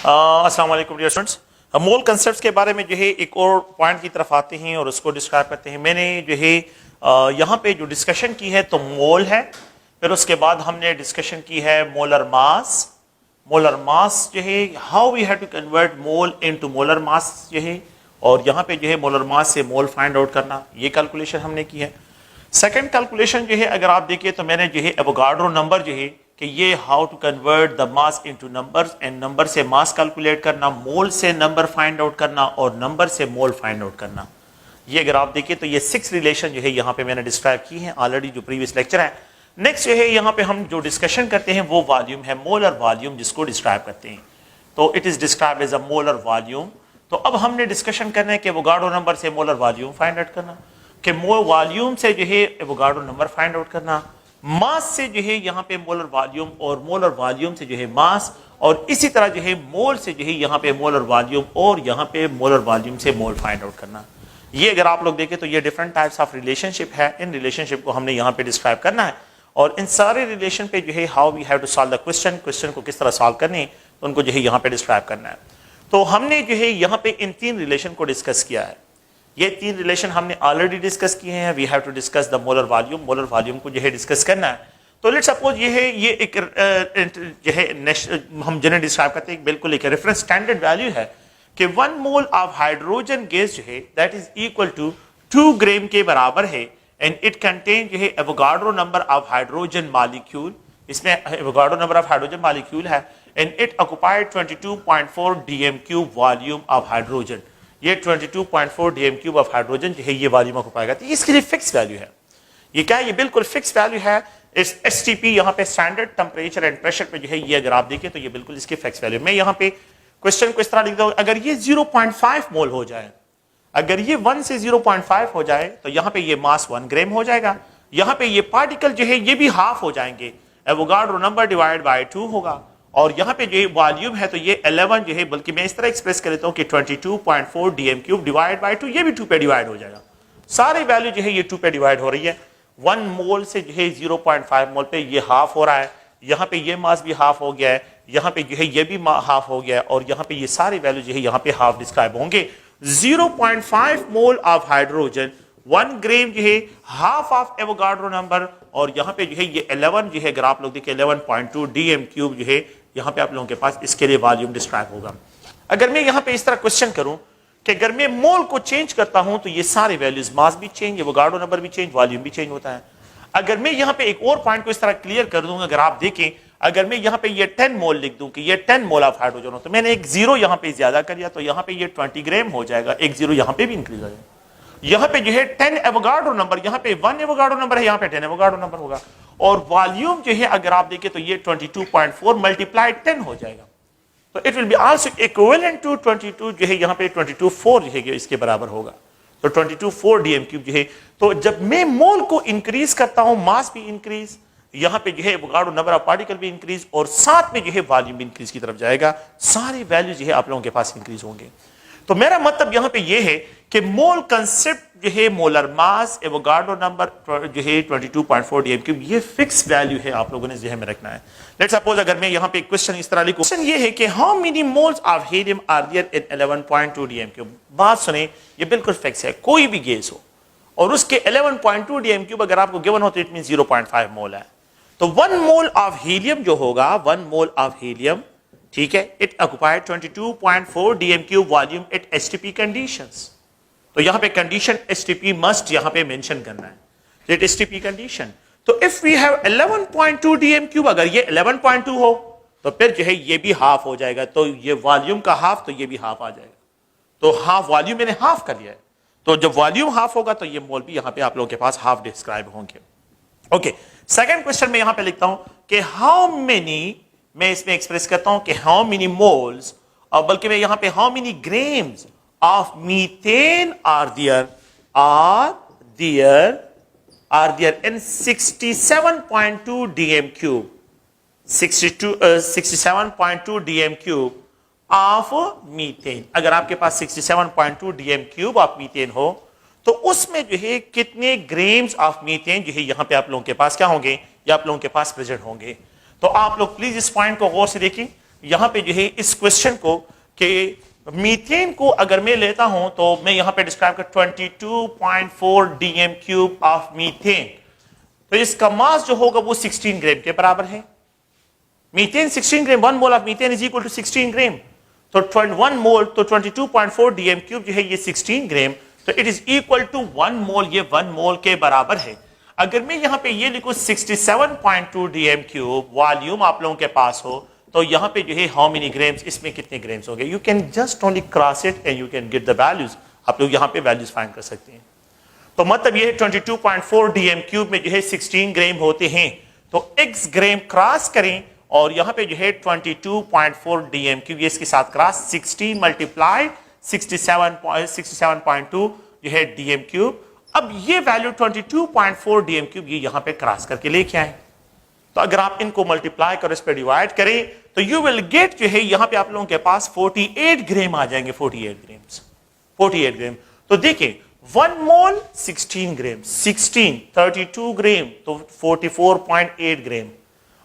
अस्सलाम वालेकुम dear students. मोल concepts के बारे में जो है एक और पॉइंट की तरफ आते हैं और उसको डिस्क्राइब करते हैं। मैंने जो है यहाँ पे जो डिस्कशन की है तो मोल है, फिर उसके बाद हमने डिस्कशन की है मोलर मास। मोलर मास जो है how we have to convert mole into molar mass जो है, और यहाँ पे जो है मोलर मास से मोल फाइंड आउट करना, ये कैलकुलेशन हमने की है। सेकंड कैलकुलेशन जो है अगर आप देखिए तो मैंने जो है एवोगाड्रो नंबर जो है कि ये how to convert the mass into numbers, and number से मास कैलकुलेट करना, मोल से नंबर फाइंड आउट करना और नंबर से मोल फाइंड आउट करना। ये अगर आप देखिए तो ये 6 रिलेशन जो है यहाँ पे मैंने डिस्क्राइब की है ऑलरेडी जो प्रीवियस लेक्चर है। नेक्स्ट जो है यहाँ पे हम जो डिस्कशन करते हैं वो वॉल्यूम है, मोलर वॉल्यूम जिसको डिस्क्राइब करते हैं। तो it is describe as a molar volume. तो अब हमने डिस्कशन करना है कि एवोगाड्रो नंबर से मोलर वॉल्यूम फाइंड आउट करना, कि वॉल्यूम से जो है एवोगाड्रो नंबर फाइंड आउट करना, मास से जो है यहाँ पे मोलर वॉल्यूम, और मोलर वॉल्यूम से जो है मास, और इसी तरह जो है मोल से जो है यहाँ पे मोलर वॉल्यूम और यहाँ पे मोलर वॉल्यूम से मोल फाइंड आउट करना। ये अगर आप लोग देखें तो ये डिफरेंट टाइप्स ऑफ रिलेशनशिप है। इन रिलेशनशिप को हमने यहाँ पे डिस्क्राइब करना है, और इन सारे रिलेशन पे जो है how we have to solve the question को किस तरह सॉल्व करने तो उनको जो है यहाँ पे डिस्क्राइब करना है। तो हमने जो है यहाँ पे इन 3 रिलेशन को डिस्कस किया है। ये 3 रिलेशन हमने ऑलरेडी डिस्कस किए हैं। We have to discuss the molar volume को जो है डिस्कस करना है। तो लेट्स सपोज ये है, ये एक जो है हम जिन्हें डिस्क्राइब करते हैं बिल्कुल एक रेफरेंस स्टैंडर्ड वैल्यू है कि 1 मोल ऑफ हाइड्रोजन गैस जो है that is equal to 2 gram के बराबर है, एंड इट कंटेन जो है Avogadro number of hydrogen molecule. इसमें Avogadro number of hydrogen molecule है, and it occupied 22.4 DM cube volume of hydrogen. ये 22.4 डीएम क्यूब ऑफ हाइड्रोजन जो है ये वॉल्यूम ऑक्युपाएगा। तो इसके लिए फिक्स वैल्यू है। ये क्या है? ये बिल्कुल फिक्स वैल्यू है। इस एसटीपी यहाँ पे स्टैंडर्ड टेंपरेचर एंड प्रेशर पे जो है ये अगर आप देखें तो ये बिल्कुल इसकी फिक्स वैल्यू। मैं यहाँ पे क्वेश्चन को इस तरह लिखता हूँ, अगर ये 0.5 मोल हो जाए, अगर ये 1 से 0.5 हो जाए तो यहाँ पे ये मास 1 ग्राम हो जाएगा। यहाँ पे ये पार्टिकल जो है ये भी हाफ हो जाएंगे, एवोगाड्रो नंबर डिवाइड बाय 2 होगा, और यहाँ पे जो वॉल्यूम है तो ये 11 जो है, बल्कि मैं इस तरह एक्सप्रेस कर लेता हूँ कि 22.4 डीएम क्यूब डिवाइड बाय 2, ये भी 2 पे डिवाइड हो जाएगा। सारी वैल्यू जो है ये 2 पे डिवाइड हो रही है। 1 मोल से जो है 0.5 मोल पे ये हाफ हो रहा है, यहाँ पे ये मास भी हाफ हो गया है, यहाँ पे जो है ये भी हाफ हो गया है, और यहाँ पे ये सारी वैल्यू जो है यहाँ पे हाफ डिस्क्राइब होंगे। 0.5 मोल ऑफ हाइड्रोजन, 1 ग्राम जो है हाफ ऑफ एवोगाड्रो नंबर, और यहाँ पे जो है ये 11 जो है अगर आप लोग देखें 11.2 डीएम क्यूब जो है यहाँ पे आप लोगों के पास इसके लिए वॉल्यूम डिस्क्राइब होगा। अगर मैं यहाँ पे इस तरह क्वेश्चन करूं कि अगर मैं मोल को चेंज करता हूं तो ये सारे वैल्यूज, मास भी चेंज, एवोगाड्रो नंबर भी चेंज, वॉल्यूम भी चेंज होता है। अगर मैं यहाँ पे एक और पॉइंट को इस तरह क्लियर कर दूंगा, अगर आप देखें, अगर मैं यहाँ पे ये 10 मोल लिख दूं कि ये 10 मोल ऑफ हाइड्रोजन हो, तो मैंने एक 0 यहाँ पे ज्यादा कर दिया तो यहाँ पे ये 20 ग्राम हो जाएगा, एक 0 यहाँ पे भी इंक्रीज हो जाएगा। यहाँ पे जो है 10 एवोगाड्रो नंबर, यहाँ पे 1 एवोगाड्रो नंबर है, यहाँ पे 10 एवोगाड्रो नंबर होगा, और वॉल्यूम जो है अगर आप देखें तो ये 22.4 मल्टीप्लाइड 10 हो जाएगा। तो it will be also equivalent to 22 जो है यहाँ पे 22.4 जो है इसके बराबर होगा। तो 22.4 डीएम क्यूब जो है, तो जब मैं मोल को इंक्रीज करता हूं, मास भी इंक्रीज, यहाँ पे जो है एवोगाड्रो नंबर ऑफ पार्टिकल भी इंक्रीज, और साथ में जो है वॉल्यूम भी इंक्रीज की तरफ जाएगा, सारे वैल्यू जो है आप लोगों के पास इंक्रीज होंगे। तो मेरा मतलब यहाँ पे ये है कि मोल कंसेप्ट जो है, मोलर मास, एवोगाड्रो नंबर जो है 22.4 डीएम क्यूब, ये फिक्स वैल्यू है, आप लोगों ने ज़हन में रखना है। लेट्स सपोज अगर मैं यहाँ पे क्वेश्चन इस तरह लिखूं, क्वेश्चन ये है कि how many moles of helium are there in 11.2 dm cube. बात सुने, ये बिल्कुल फिक्स है, कोई भी गैस हो और उसके 11.2 डीएम क्यूब अगर आपको गिवन हो तो इट मीन 0.5 मोल है। तो 1 मोल ऑफ हीलियम जो होगा, 1 मोल ऑफ हीलियम, ठीक है, it occupied 22.4 DM cube volume at STP conditions. तो यहां पे कंडीशन एसटीपी मस्ट यहां पे मेंशन करना है, एट एसटीपी कंडीशन। तो if we have 11.2 dm cube, अगर ये 11.2 हो तो फिर जो है ये भी हाफ हो जाएगा, तो ये वॉल्यूम का हाफ, तो ये भी हाफ आ जाएगा। तो हाफ वॉल्यूम मैंने हाफ कर लिया है, तो जब वॉल्यूम हाफ होगा तो ये मोल भी यहां पे आप लोगों के पास हाफ डिस्क्राइब होंगे। ओके, सेकंड क्वेश्चन में यहां पे लिखता हूं कि हाउ मेनी, मैं इसमें एक्सप्रेस करता हूं कि हाउ मेनी मोल्स, और बल्कि मैं यहां पे how many grams of methane are there in 67.2 dm cube, 67.2 dm cube of methane. अगर आपके पास 67.2 डीएम क्यूब ऑफ मीथेन हो तो उसमें जो है कितने ग्राम्स ऑफ मीथेन जो है यहां पे आप लोगों के पास क्या होंगे, या आप लोगों के पास प्रेजेंट होंगे। तो आप लोग प्लीज इस पॉइंट को गौर से देखिए। यहां पे जो है इस क्वेश्चन को कि मीथेन को अगर मैं लेता हूं तो मैं यहां पे डिस्क्राइब कर 22.4 डीएम क्यूब ऑफ मीथेन, तो इसका मास जो होगा वो 16 ग्राम के बराबर है। Methane 16 gram, 1 mole of methane is equal to 16 gram, तो 1 मोल तो 22.4 डीएम क्यूब जो है ये 16 ग्राम, तो इट इज इक्वल टू 1 मोल, ये 1 मोल के बराबर है। अगर मैं यहां पे ये लिखूं 67.2 डीएम क्यूब वॉल्यूम आप लोगों के पास हो, तो यहां पे जो है हाउ मेनी ग्राम्स, इसमें कितने ग्राम्स हो गए, you can just only cross it and you can get the values, आप लोग यहां पे वैल्यूज फाइंड कर सकते हैं। तो मतलब ये 22.4 डीएम क्यूब में जो है 16 ग्राम होते हैं, तो x ग्राम क्रॉस करें और यहां पे जो है 22.4 डीएम क्यूब ये इसके साथ क्रॉस 60 मल्टीप्लाइड 67.2 जो है डीएम क्यूब। अब ये वैल्यू 22.4 डीएम क्यूब ये यहां पे क्रॉस करके लेके आए, तो अगर आप इनको मल्टीप्लाई करो, इस पे डिवाइड करें, तो यू विल गेट जो है यहां पे आप लोगों के पास 48 ग्राम आ जाएंगे, 48 ग्राम। तो देखिए 1 मोल 16 ग्राम, 16 32 ग्राम, तो 44.8 ग्राम।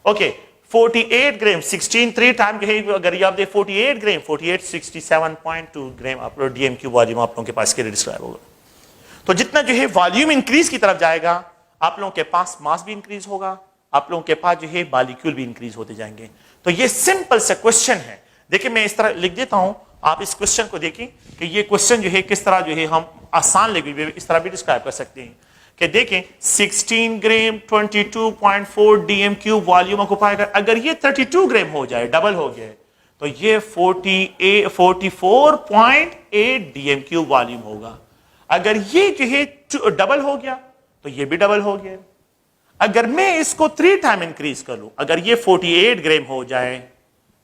ओके 48 ग्राम 16 3 टाइम जो है, अगर आप देख 48 ग्राम 48 67.2 ग्राम आप लोग डीएम क्यूब वॉल्यूम आप लोगों के पास के लिए डिस्क्राइब होगा। तो जितना जो है वॉल्यूम इंक्रीज की तरफ जाएगा, आप लोगों के पास मास भी इंक्रीज होगा, आप लोगों के पास जो है मॉलिक्यूल भी इंक्रीज होते जाएंगे। तो ये सिंपल सा क्वेश्चन है। देखिए मैं इस तरह लिख देता हूं, आप इस क्वेश्चन को देखें कि ये क्वेश्चन जो है किस तरह जो है हम आसान लैंग्वेज इस तरह भी डिस्क्राइब कर सकते हैं कि देखें 16 ग्राम 22.4 डीएम क्यूब वॉल्यूम ऑक्यूपाई कर, अगर ये 32 ग्राम हो जाए, डबल हो गया, तो ये 44.8 डीएम क्यूब वॉल्यूम होगा। अगर ये जो है डबल हो गया तो ये भी डबल हो गया। अगर मैं इसको 3 टाइम इंक्रीज कर लूं, अगर ये 48 ग्राम हो जाए,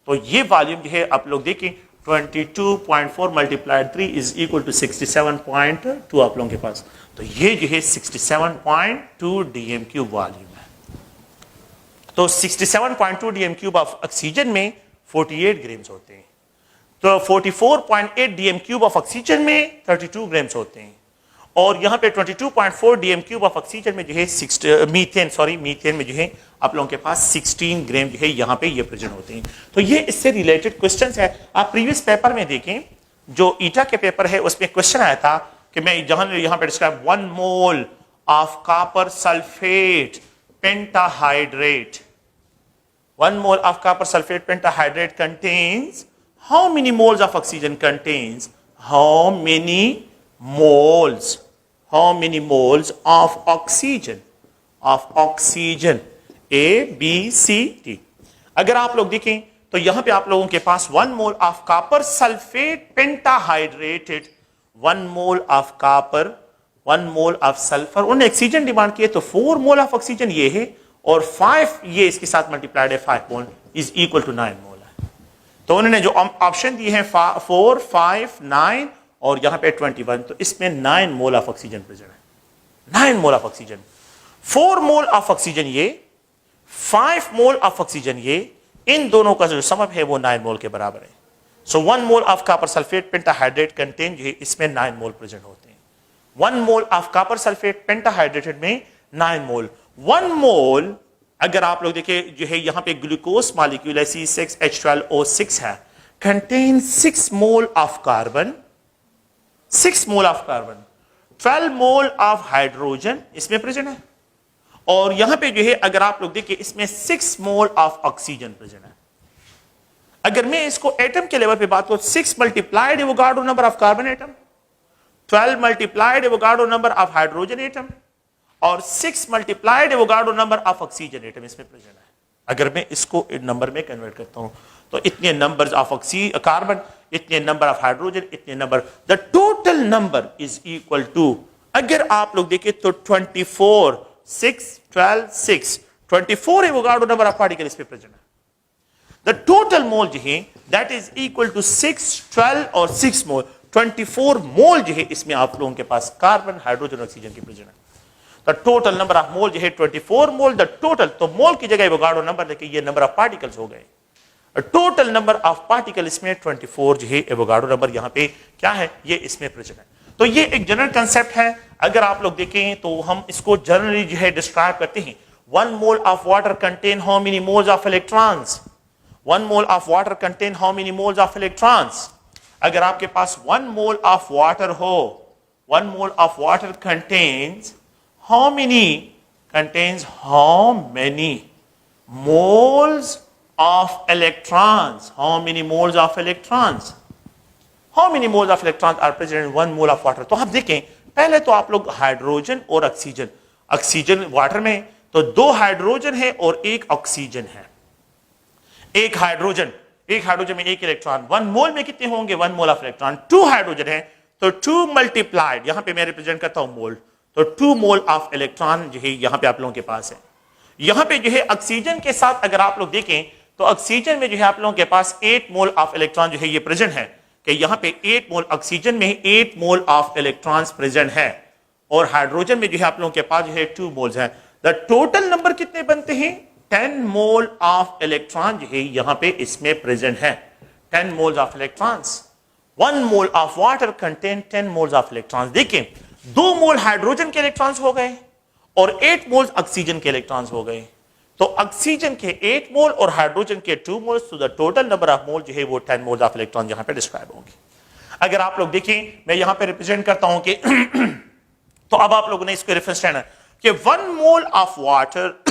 तो ये वॉल्यूम जो है आप लोग देखें 22.4 मल्टीप्लाइड 3 इज इक्वल टू 67.2 आप लोगों के पास, तो ये जो है 67.2 डीएम क्यूब वॉल्यूम है। तो 67.2 डीएम क्यूब ऑफ ऑक्सीजन में 48 ग्राम्स होते हैं, तो 44.8 डीएम क्यूब ऑफ ऑक्सीजन में 32 ग्राम्स होते हैं, और यहां पे 22.4 डीएम क्यूब ऑफ ऑक्सीजन में जो है मीथेन में जो है आप लोगों के पास 16 ग्राम जो है यहां पे ये प्रेजेंट होते हैं। तो ये इससे रिलेटेड क्वेश्चंस है। आप प्रीवियस पेपर में देखें, जो ईटा के पेपर है उसमें क्वेश्चन आया था कि मैं जहां यहां पे describe 1 mole of copper sulphate pentahydrate, 1 mole of copper sulfate pentahydrate contains how many moles of oxygen? Contains how many moles? How many moles of oxygen? Of oxygen A, B, C, D. अगर आप लोग देखें तो यहां पे आप लोगों के पास 1 mole of copper sulfate pentahydrated, 1 mole of copper, 1 mole of sulfur, उन्होंने ऑक्सीजन डिमांड किए, तो 4 मोल ऑफ ऑक्सीजन ये है, और 5 ये इसके साथ मल्टीप्लाइड है 5 मोल इज इक्वल टू 9 मोल है। तो उन्होंने जो ऑप्शन दिए हैं 4, 5, 9 और यहां पे 21, तो इसमें 9 मोल ऑफ ऑक्सीजन प्रेजेंट है, 9 मोल of oxygen, 4 mole of oxygen ये, 5 मोल ऑफ ऑक्सीजन ये, इन दोनों का जो सम है वो 9 मोल के बराबर है। सो 1 mole of copper sulphate pentahydrate contain जो है इसमें 9 मोल प्रेजेंट होते हैं। 1 मोल ऑफ कॉपर सल्फेट पेंटाहाइड्रेटेड में 9 मोल। 1 मोल अगर आप लोग देखें जो है यहां पे ग्लूकोज मॉलिक्यूल है C6H12O6 है, contain 6 mole of carbon, 6 mole of carbon, 12 mole of hydrogen इसमें प्रेजेंट है, और यहां पे जो है अगर आप लोग देखें इसमें 6 मोल ऑफ ऑक्सीजन प्रेजेंट है। अगर मैं इसको एटम के लेवल पे बात करूं, 6 multiplied Avogadro number of carbon atom, 12 multiplied Avogadro number of hydrogen atom, और 6 multiplied Avogadro number of oxygen atom इसमें प्रेजेंट है। अगर मैं इसको नंबर में कन्वर्ट करता हूं तो इतने नंबर्स ऑफ कार्बन, इतने नंबर ऑफ हाइड्रोजन, इतने number, the total number is equal to, अगर आप लोग देखें तो 24, 6, 12, 6, 24 एवोगाड्रो नंबर ऑफ पार्टिकल इसमें प्रेजेंट है। द टोटल मोल जो है दैट इज इक्वल टू 6, 12 और 6 मोल, 24 मोल जो है इसमें आप लोगों के पास कार्बन, हाइड्रोजन, ऑक्सीजन की प्रेजेंट है। The total number of mole जो है 24 मोल, द टोटल, तो मोल की जगह एवोगाड्रो नंबर लेके ये नंबर ऑफ पार्टिकल्स हो गए। टोटल नंबर ऑफ पार्टिकल इसमें 24 जो है एवोगाड्रो नंबर यहां पे क्या है, ये इसमें प्रेजेंट है। तो ये एक जनरल कंसेप्ट है। अगर आप लोग देखें तो हम इसको जनरली जो है डिस्क्राइब करते हैं, 1 mole of water contain how many moles of electrons, 1 mole of water contain how many moles of electrons? अगर आपके पास 1 mole of water हो, 1 mole of water contains how many moles of electrons? How many moles of electrons? How many moles of electrons are present in 1 mole of water? तो आप देखें, पहले तो आप लोग हाइड्रोजन और ऑक्सीजन वाटर में तो 2 हाइड्रोजन है और 1 ऑक्सीजन है। एक हाइड्रोजन में 1 इलेक्ट्रॉन, 1 मोल में कितने होंगे? 1 मोल ऑफ इलेक्ट्रॉन। 2 हाइड्रोजन है तो 2 मल्टीप्लाइड, यहां पे मैं रिप्रेजेंट करता हूं मोल, तो 2 मोल ऑफ इलेक्ट्रॉन जो है यहां पे आप लोगों के पास है। यहां पे जो है ऑक्सीजन के साथ अगर आप लोग देखें तो ऑक्सीजन में जो है आप लोगों के पास 8 मोल ऑफ इलेक्ट्रॉन जो है ये प्रेजेंट है, कि यहां पे 8 मोल ऑक्सीजन में 8 मोल ऑफ इलेक्ट्रॉन्स प्रेजेंट है, और हाइड्रोजन में जो है आप लोगों के पास जो है 2 मोल्स है। द टोटल नंबर कितने बनते हैं? 10 मोल ऑफ इलेक्ट्रॉन जो है यहां पे इसमें प्रेजेंट है। 10 moles of electrons. 1 mole of water contain 10 moles of electrons. देखिए 2 मोल हाइड्रोजन के इलेक्ट्रॉन्स हो गए और 8 मोल्स ऑक्सीजन के इलेक्ट्रॉन्स हो गए, तो ऑक्सीजन के 8 मोल और हाइड्रोजन के 2 मोल्स, तो the total number of mole जो है वो 10 मोल्स ऑफ इलेक्ट्रॉन यहां पे डिस्क्राइब होंगे। अगर आप लोग देखें, मैं यहां पे रिप्रेजेंट करता हूं कि तो अब आप लोगों ने इसको रेफरेंस लेना कि 1 mole of water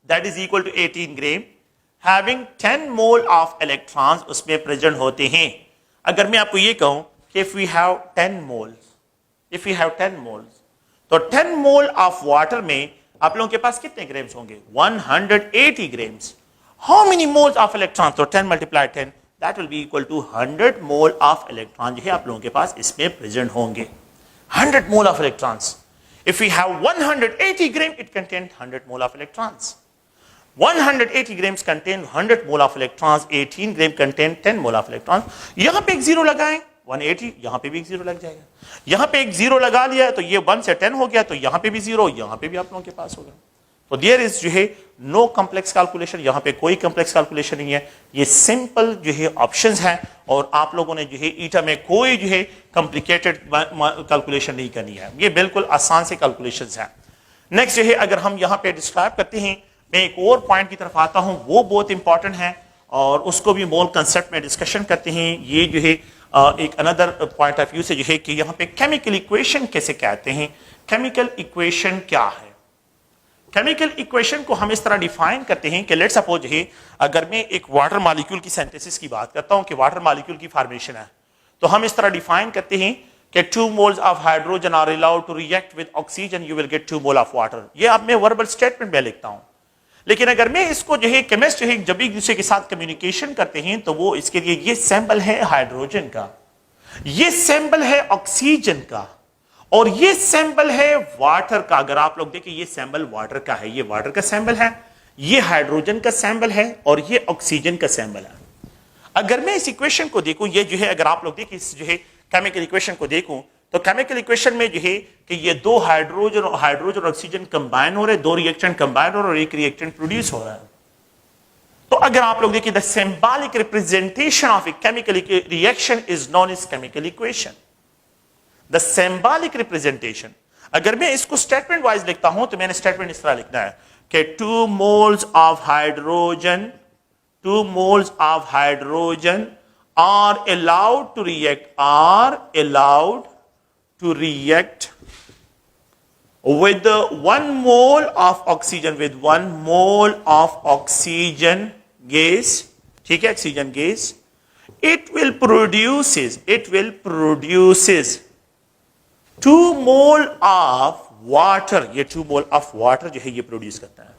that is equal to 18 gram having 10 mole of electrons उसमें प्रेजेंट होते हैं। अगर मैं आपको ये कहूं कि इफ वी हैव 10 मोल्स, तो 10 मोल ऑफ वाटर में आप लोगों के पास कितने ग्राम्स होंगे? 180 grams. How many moles of electron? तो 10 multiply 10 that will be equal to 100 mole of electron जो है आप लोगों के पास इसमें प्रेजेंट होंगे। 100 mole of electrons. If we have 180 grams, it contains 100 mole of electrons. 180 grams contain 100 mole of electrons. 18 grams contain 10 mole of electrons. यहां पे एक जीरो लगाएं, 180, यहां पे भी एक जीरो लग जाएगा। यहां पे एक जीरो लगा लिया तो ये 1 से 10 हो गया, तो यहां पे भी जीरो, यहां पे भी आप लोगों के पास होगा। तो देयर इज जो है नो कॉम्प्लेक्स कैलकुलेशन, यहां पे कोई कॉम्प्लेक्स कैलकुलेशन नहीं है, ये सिंपल जो है ऑप्शंस हैं, और आप लोगों ने जो है ईटा में कोई जो है कॉम्प्लिकेटेड कैलकुलेशन नहीं करनी है, ये बिल्कुल आसान से कैलकुलेशंस हैं। नेक्स्ट जो है अगर हम यहां पे डिस्क्राइब करते हैं, मैं एक और पॉइंट की तरफ आता हूं, वो बहुत इंपॉर्टेंट है और उसको भी मोल कंसेप्ट में डिस्कशन करते हैं। ये जो है एक अनदर पॉइंट ऑफ व्यू से जो है कि यहां पे केमिकल इक्वेशन कैसे कहते हैं, केमिकल इक्वेशन क्या है। केमिकल इक्वेशन को हम इस तरह डिफाइन करते हैं कि लेट्स सपोज है अगर मैं एक वाटर मॉलिक्यूल की सिंथेसिस की बात करता हूं कि वाटर मॉलिक्यूल की फॉर्मेशन है, तो हम इस तरह डिफाइन करते हैं कि 2 moles of hydrogen are allowed to react with oxygen, you will get 2 moles of water। ये अब मैं वर्बल स्टेटमेंट में लिखता हूं, लेकिन अगर मैं इसको जो है केमिस्ट जो है जब एक दूसरे के साथ कम्युनिकेशन करते हैं तो वो इसके लिए ये सैंपल है हाइड्रोजन का, ये सैंपल है ऑक्सीजन का, और ये सैंपल है वाटर का। अगर आप लोग देखें ये सैंपल वाटर का है, ये वाटर का सैंपल है, ये हाइड्रोजन का सैंपल है, और ये ऑक्सीजन का सैंपल है। अगर मैं इस इक्वेशन को देखूं, ये जो है अगर आप लोग देखें इस जो है केमिकल इक्वेशन को देखूं, तो केमिकल इक्वेशन में जो है कि ये 2 हाइड्रोजन और ऑक्सीजन कंबाइन हो रहे, 2 रिएक्टेंट कंबाइन हो रहे और एक रिएक्टेंट प्रोड्यूस हो रहा है। तो अगर आप लोग देखिए the symbolic representation of a chemical reaction is known as chemical equation. The symbolic representation, अगर मैं इसको स्टेटमेंट वाइज लिखता हूं तो मैंने स्टेटमेंट इस तरह लिखना है कि 2 moles of hydrogen are allowed to react with 1 mole of oxygen, with 1 mole of oxygen gas, ठीक है, oxygen gas, it will produces 2 mole of water, ये 2 mole of water जो है ये प्रोड्यूस करता है।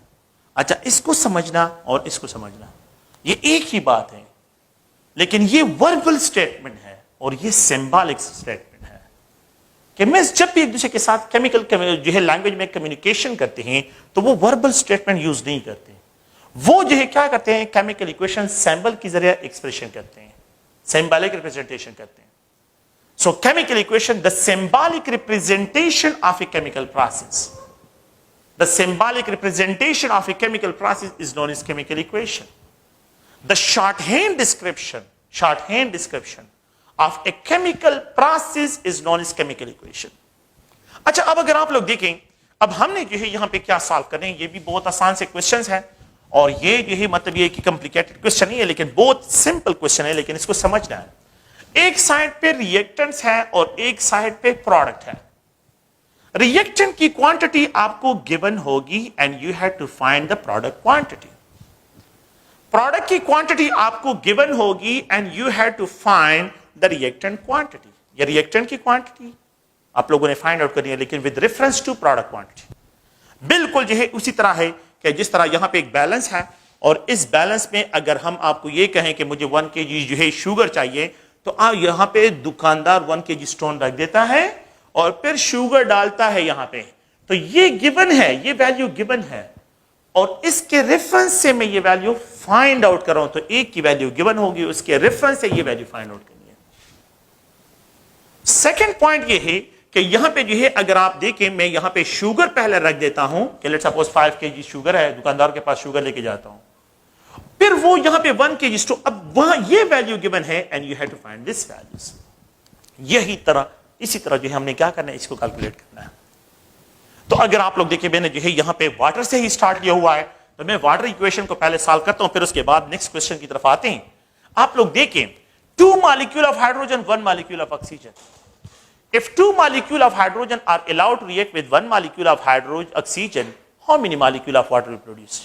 अच्छा, इसको समझना और इसको समझना ये एक ही बात है, लेकिन ये वर्बल स्टेटमेंट है और ये सिंबॉलिक स्टेटमेंट है। केमिस्ट जब भी एक दूसरे के साथ केमिकल जो है लैंग्वेज में कम्युनिकेशन करते हैं तो वो वर्बल स्टेटमेंट यूज नहीं करते, वो जो है क्या करते हैं, केमिकल इक्वेशन सिंबल के जरिए एक्सप्रेशन करते हैं, सिंबॉलिक रिप्रेजेंटेशन करते हैं। So chemical equation, the symbolic representation of a chemical process, the symbolic representation of a chemical process is known as chemical equation. The shorthand description of a chemical process is known as chemical equation। अच्छा, अब अगर आप लोग देखें, अब हमने जो है यहां पे क्या सॉल्व करने हैं, ये भी बहुत आसान से क्वेश्चंस हैं और ये यही मतलब ये कि कॉम्प्लिकेटेड क्वेश्चन नहीं है, लेकिन बहुत सिंपल क्वेश्चन है, लेकिन इसको समझना है। एक साइड पे रिएक्टेंट्स है और एक साइड पे प्रोडक्ट है। रिएक्टेंट की क्वांटिटी आपको गिवन होगी and you have to find the product quantity. Product की क्वांटिटी आपको गिवन होगी and you have to find the reactant quantity. ये रिएक्टेंट की क्वांटिटी आप लोगों ने फाइंड आउट करनी है, लेकिन with reference to product quantity. बिल्कुल जो है उसी तरह है कि जिस तरह यहां पे एक बैलेंस है, और इस बैलेंस में अगर हम आपको ये कहें कि मुझे 1 kg जो है शुगर चाहिए, तो आप यहां पे दुकानदार 1 kg स्टोन रख देता है और फिर शुगर डालता है यहां पे, तो ये गिवन है, ये वैल्यू गिवन है, और इसके रेफरेंस से मैं ये वैल्यू फाइंड आउट कर रहा हूं। तो एक की वैल्यू गिवन होगी, उसके रेफरेंस से ये वैल्यू फाइंड आउट करनी है। सेकेंड पॉइंट ये है कि यहां पे जो है अगर आप देखें, मैं यहां पे शुगर पहले रख देता हूं कि लेट्स सपोज 5 kg शुगर है, दुकानदार के पास शुगर लेके जाता हूं, फिर वो यहां पे 1 kg स्टोन, अब वहां ये वैल्यू गिवन है and you have to find this values. यही तरह इसी तरह जो है हमने क्या करना है, इसको कैलकुलेट करना है। तो अगर आप लोग देखिए, मैंने जो है यहां पे वाटर से ही स्टार्ट किया हुआ है, तो मैं वाटर इक्वेशन को पहले सॉल्व करता हूं, फिर उसके बाद नेक्स्ट क्वेश्चन की तरफ आते हैं। आप लोग देखें, 2 molecule of hydrogen, 1 molecule of oxygen. If 2 molecules of hydrogen are allowed to react with 1 molecule of oxygen, how many molecules of water will produce?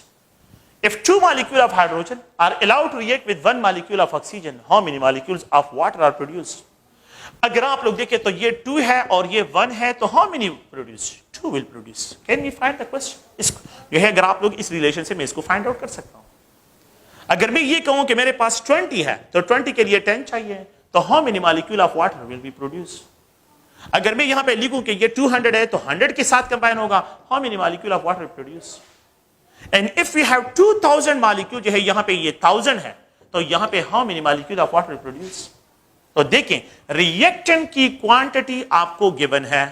If 2 molecules of hydrogen are allowed to react with 1 molecule of oxygen, how many molecules of water are produced? अगर आप लोग देखें तो ये 2 है और ये 1 है, तो how many produce? 2 will produce. Can we find the question? ये है, अगर आप लोग इस रिलेशन से मैं इसको फाइंड आउट कर सकता हूं। अगर मैं ये कहूं कि मेरे पास 20 है, तो 20 के लिए 10 चाहिए, तो how many molecule of water will be produced? अगर मैं यहां पे लिखूं कि ये 200 है, तो 100 के साथ कंबाइन होगा, how many molecule of water produce? And if we have 2000 molecule, जो है यहां पे ये 1000 है, तो यहां पे how many molecule of water produce? तो देखें, रिएक्टेंट की क्वांटिटी आपको गिवन है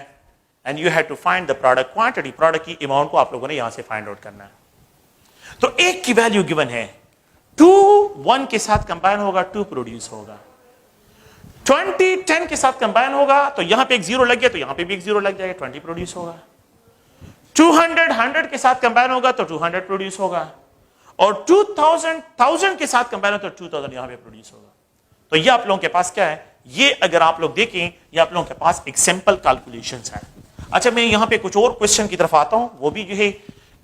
and you have to find the product quantity. Product की अमाउंट को आप लोगों ने यहां से फाइंड आउट करना है। तो एक की वैल्यू गिवन है, 2 1 के साथ कंबाइन होगा, 2 प्रोड्यूस होगा। 20 10 के साथ कंबाइन होगा, तो यहां पे एक 0 लग गया, तो यहां पे भी एक 0 लग जाएगा, 20 प्रोड्यूस होगा। 200 100 के साथ कंबाइन होगा, तो 200 प्रोड्यूस होगा, और 2000 1000 के साथ कंबाइन हो, तो 2000 यहां पे प्रोड्यूस होगा। तो ये आप लोगों के पास क्या है, ये अगर आप लोग देखें, ये आप लोगों के पास एक सिंपल कैलकुलेशन है। अच्छा, मैं यहां पे कुछ और क्वेश्चन की तरफ आता हूं, वो भी जो है,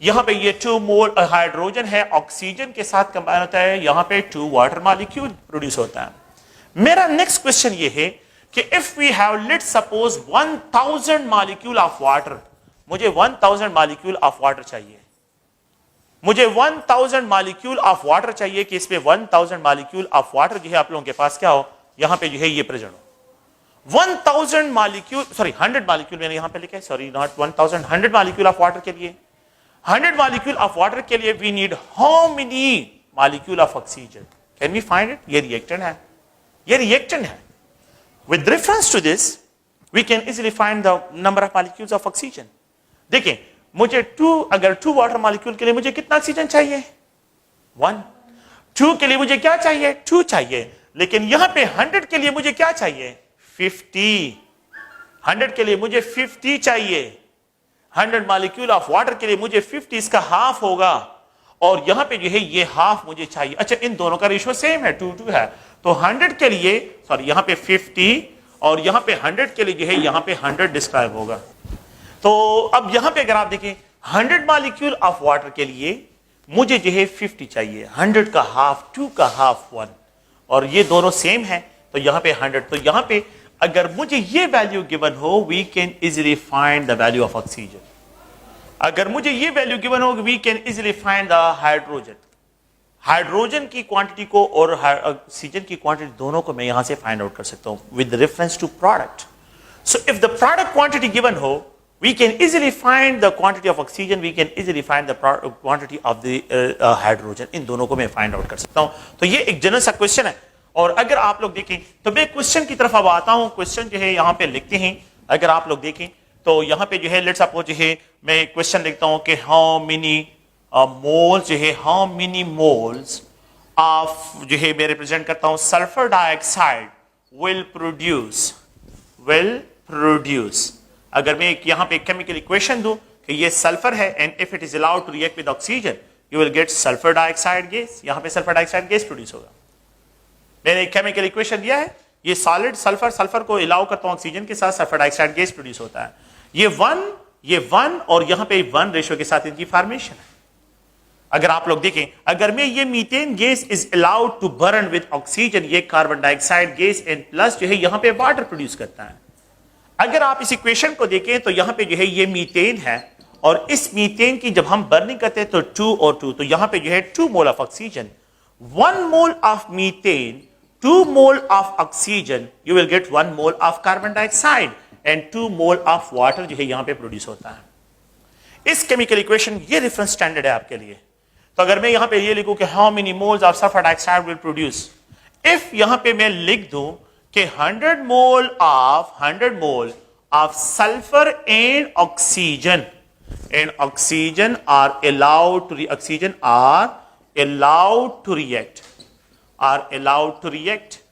यहां पे ये 2 मोल हाइड्रोजन है, ऑक्सीजन के साथ कंबाइन होता है, यहां पे 2 वाटर मॉलिक्यूल प्रोड्यूस होता है। मेरा नेक्स्ट क्वेश्चन ये है कि if we have let's suppose 1000 molecule of water, मुझे 1000 मॉलिक्यूल ऑफ वाटर चाहिए, मुझे 1000 मॉलिक्यूल ऑफ वाटर चाहिए कि इसमें 1000 मॉलिक्यूल ऑफ वाटर जो है आप लोगों के पास क्या हो, यहां पे जो है ये प्रेजेंट हो। 1000 मॉलिक्यूल, सॉरी 100 मॉलिक्यूल मैंने यहां पे लिखा है, sorry not 1000, 100 molecule of water के लिए, 100 मॉलिक्यूल ऑफ वाटर के लिए we need how many molecule of oxygen? Can we find it? ये रिएक्टेंट है, ये रिएक्टेंट है। With reference to this, we can easily find the number of molecules of oxygen. देखिए, मुझे 2, अगर 2 वाटर मॉलिक्यूल के लिए मुझे कितना ऑक्सीजन चाहिए? 1। 2 के लिए मुझे क्या चाहिए? 2 चाहिए। लेकिन यहां पे 100 के लिए मुझे क्या चाहिए? 50। 100 के लिए मुझे 50 चाहिए। 100 मॉलिक्यूल ऑफ वाटर के लिए मुझे 50, इसका हाफ होगा, और यहां पे जो है ये हाफ मुझे चाहिए। अच्छा, इन दोनों का रेशियो सेम है, 2-2 है, तो 100 के लिए, सॉरी यहां पे 50 और यहां पे 100 के लिए जो है यहां पे 100 डिस्क्राइब होगा। तो अब यहां पे अगर आप देखें, 100 मॉलिक्यूल ऑफ वाटर के लिए मुझे जो है 50 चाहिए, 100 का हाफ 2 का हाफ 1, और ये दोनों सेम है, तो यहां पे 100। तो यहां पे अगर मुझे ये वैल्यू गिवन हो, we can easily find the value of oxygen. अगर मुझे ये वैल्यू गिवन हो, we can easily find the hydrogen. Hydrogen की क्वांटिटी को और ऑक्सीजन की क्वांटिटी दोनों को मैं यहां से फाइंड आउट कर सकता हूं with reference to product. So if the product quantity given हो, we can easily find the quantity of oxygen, we can easily find the quantity of the hydrogen। इन दोनों को मैं फाइंड आउट कर सकता हूं। तो ये एक जनरल सा क्वेश्चन है, और अगर आप लोग देखें तो मैं क्वेश्चन की तरफ अब आता हूं। क्वेश्चन जो है यहां पे लिखते हैं, अगर आप लोग देखें तो यहां पे जो है लेट्स सपोज जो है मैं क्वेश्चन लिखता हूं कि हाउ मेनी मोल्स जो है, हाउ मेनी मोल्स ऑफ जो है मैं रिप्रेजेंट करता हूं सल्फर डाइऑक्साइड विल प्रोड्यूस। अगर मैं यहां पे केमिकल इक्वेशन दूं कि ये सल्फर है and if it is allowed to react with oxygen, you will get sulphur dioxide gas, यहां पे सल्फर डाइऑक्साइड गैस प्रोड्यूस होगा। मैंने एक केमिकल इक्वेशन दिया है, ये सॉलिड सल्फर, सल्फर को अलाउ करता हूं ऑक्सीजन के साथ, सल्फर डाइऑक्साइड गैस प्रोड्यूस होता है। ये वन और यहां पे 1 रेशियो के साथ इनकी फॉर्मेशन है। अगर आप लोग देखें, अगर मैं ये methane gas is allowed to burn with oxygen, ये carbon dioxide gas and plus जो है यहां पे वाटर प्रोड्यूस करता है। अगर आप इस इक्वेशन को देखें तो यहां पे जो है ये मीथेन है, और इस मीथेन की जब हम बर्निंग करते हैं तो 2 और 2, तो यहां पे जो है 2 mole of oxygen, 1 mole of methane, 2 mole of oxygen, you will gate 1 mole of carbon dioxide and 2 mole of water जो है यहां पे प्रोड्यूस होता है। इस केमिकल इक्वेशन ये रेफरेंस स्टैंडर्ड है आपके लिए। तो अगर मैं यहां पे ये लिखूं कि how many moles of sulphur dioxide will produce, if यहां पे मैं लिख दूं कि 100 mole of sulphur and oxygen are allowed to react.